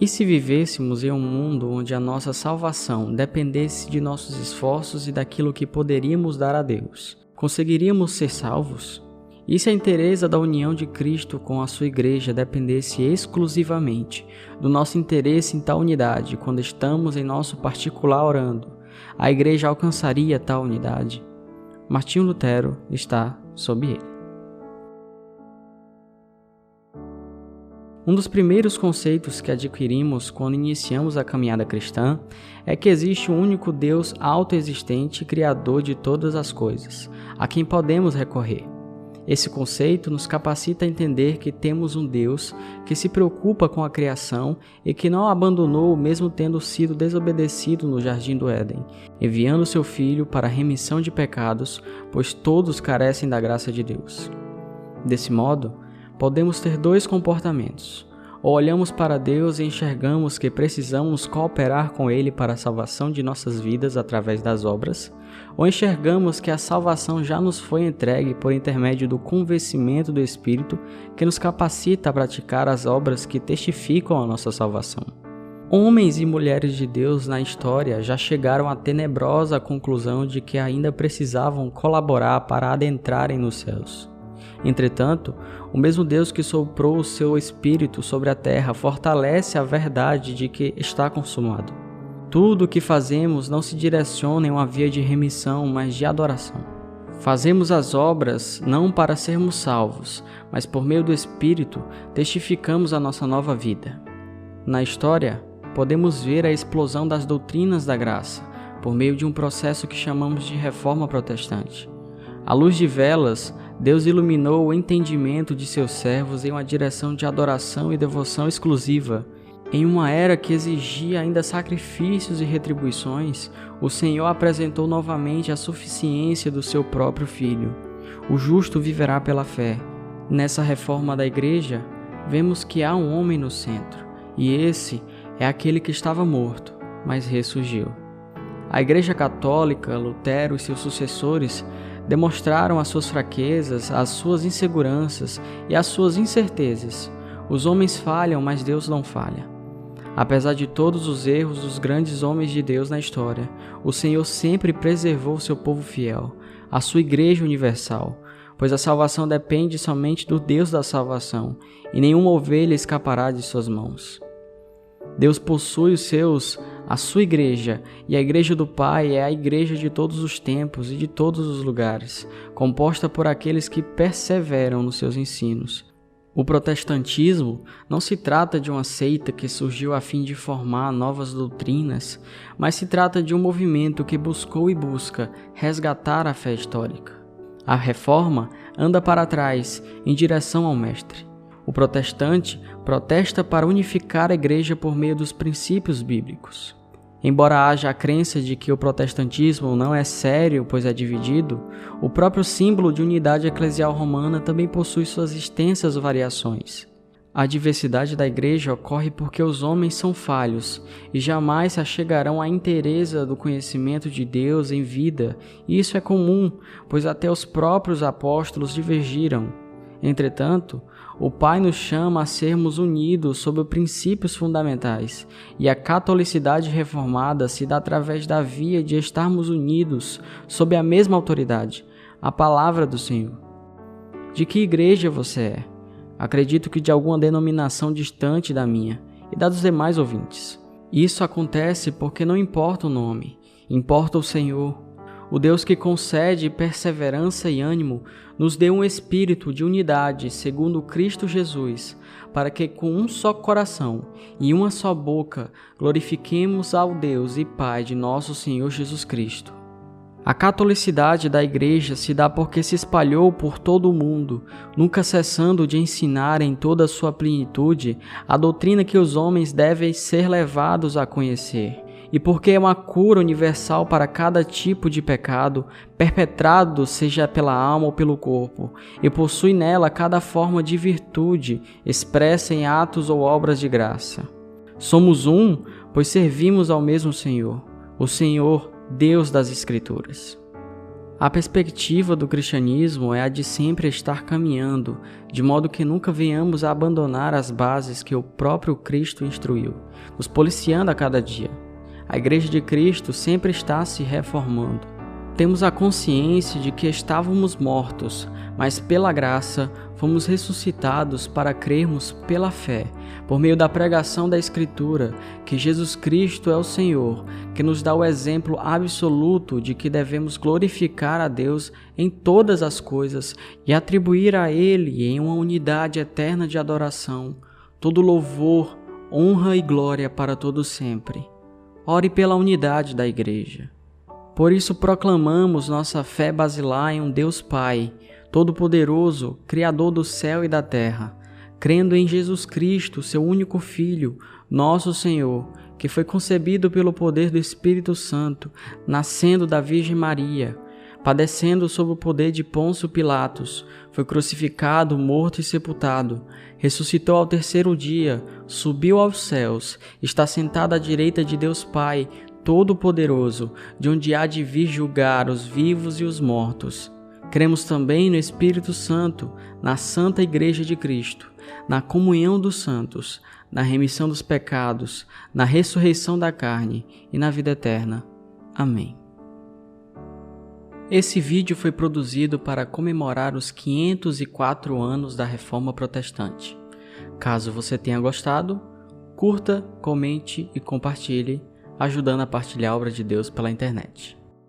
E se vivêssemos em um mundo onde a nossa salvação dependesse de nossos esforços e daquilo que poderíamos dar a Deus, conseguiríamos ser salvos? E se a inteireza da união de Cristo com a sua igreja dependesse exclusivamente do nosso interesse em tal unidade quando estamos em nosso particular orando, a igreja alcançaria tal unidade? Martinho Lutero está sob ele. Um dos primeiros conceitos que adquirimos quando iniciamos a caminhada cristã é que existe um único Deus autoexistente e criador de todas as coisas, a quem podemos recorrer. Esse conceito nos capacita a entender que temos um Deus que se preocupa com a criação e que não a abandonou mesmo tendo sido desobedecido no Jardim do Éden, enviando seu Filho para a remissão de pecados, pois todos carecem da graça de Deus. Desse modo, podemos ter dois comportamentos. Ou olhamos para Deus e enxergamos que precisamos cooperar com Ele para a salvação de nossas vidas através das obras, ou enxergamos que a salvação já nos foi entregue por intermédio do convencimento do Espírito que nos capacita a praticar as obras que testificam a nossa salvação. Homens e mulheres de Deus na história já chegaram à tenebrosa conclusão de que ainda precisavam colaborar para adentrarem nos céus. Entretanto, o mesmo Deus que soprou o seu Espírito sobre a terra fortalece a verdade de que está consumado. Tudo o que fazemos não se direciona em uma via de remissão, mas de adoração. Fazemos as obras não para sermos salvos, mas por meio do Espírito testificamos a nossa nova vida. Na história, podemos ver a explosão das doutrinas da graça, por meio de um processo que chamamos de Reforma Protestante. À luz de velas, Deus iluminou o entendimento de seus servos em uma direção de adoração e devoção exclusiva. Em uma era que exigia ainda sacrifícios e retribuições, o Senhor apresentou novamente a suficiência do seu próprio Filho. O justo viverá pela fé. Nessa reforma da igreja, vemos que há um homem no centro, e esse é aquele que estava morto, mas ressurgiu. A Igreja Católica, Lutero e seus sucessores demonstraram as suas fraquezas, as suas inseguranças e as suas incertezas. Os homens falham, mas Deus não falha. Apesar de todos os erros dos grandes homens de Deus na história, o Senhor sempre preservou seu povo fiel, a sua Igreja Universal, pois a salvação depende somente do Deus da salvação, e nenhuma ovelha escapará de suas mãos. Deus possui a sua igreja, e a igreja do Pai é a igreja de todos os tempos e de todos os lugares, composta por aqueles que perseveram nos seus ensinos. O protestantismo não se trata de uma seita que surgiu a fim de formar novas doutrinas, mas se trata de um movimento que buscou e busca resgatar a fé histórica. A reforma anda para trás, em direção ao Mestre. O protestante protesta para unificar a igreja por meio dos princípios bíblicos. Embora haja a crença de que o protestantismo não é sério, pois é dividido, o próprio símbolo de unidade eclesial romana também possui suas extensas variações. A diversidade da igreja ocorre porque os homens são falhos e jamais se achegarão à inteireza do conhecimento de Deus em vida, e isso é comum, pois até os próprios apóstolos divergiram. Entretanto, o Pai nos chama a sermos unidos sob princípios fundamentais, e a catolicidade reformada se dá através da via de estarmos unidos sob a mesma autoridade, a palavra do Senhor. De que igreja você é? Acredito que de alguma denominação distante da minha e da dos demais ouvintes. Isso acontece porque não importa o nome, importa o Senhor. O Deus que concede perseverança e ânimo nos deu um espírito de unidade segundo Cristo Jesus, para que com um só coração e uma só boca glorifiquemos ao Deus e Pai de nosso Senhor Jesus Cristo. A catolicidade da Igreja se dá porque se espalhou por todo o mundo, nunca cessando de ensinar em toda a sua plenitude a doutrina que os homens devem ser levados a conhecer, e porque é uma cura universal para cada tipo de pecado, perpetrado seja pela alma ou pelo corpo, e possui nela cada forma de virtude, expressa em atos ou obras de graça. Somos um, pois servimos ao mesmo Senhor, o Senhor, Deus das Escrituras. A perspectiva do cristianismo é a de sempre estar caminhando, de modo que nunca venhamos a abandonar as bases que o próprio Cristo instruiu, nos policiando a cada dia. A Igreja de Cristo sempre está se reformando. Temos a consciência de que estávamos mortos, mas pela graça fomos ressuscitados para crermos pela fé, por meio da pregação da Escritura, que Jesus Cristo é o Senhor, que nos dá o exemplo absoluto de que devemos glorificar a Deus em todas as coisas e atribuir a Ele, em uma unidade eterna de adoração, todo louvor, honra e glória para todo sempre. Ore pela unidade da Igreja. Por isso proclamamos nossa fé basilar em um Deus Pai, Todo-Poderoso, Criador do céu e da terra, crendo em Jesus Cristo, seu único Filho, nosso Senhor, que foi concebido pelo poder do Espírito Santo, nascendo da Virgem Maria, padecendo sob o poder de Pôncio Pilatos, foi crucificado, morto e sepultado, ressuscitou ao terceiro dia, subiu aos céus, está sentado à direita de Deus Pai, Todo-Poderoso, de onde há de vir julgar os vivos e os mortos. Cremos também no Espírito Santo, na Santa Igreja de Cristo, na comunhão dos santos, na remissão dos pecados, na ressurreição da carne e na vida eterna. Amém. Esse vídeo foi produzido para comemorar os 504 anos da Reforma Protestante. Caso você tenha gostado, curta, comente e compartilhe, ajudando a partilhar a obra de Deus pela internet.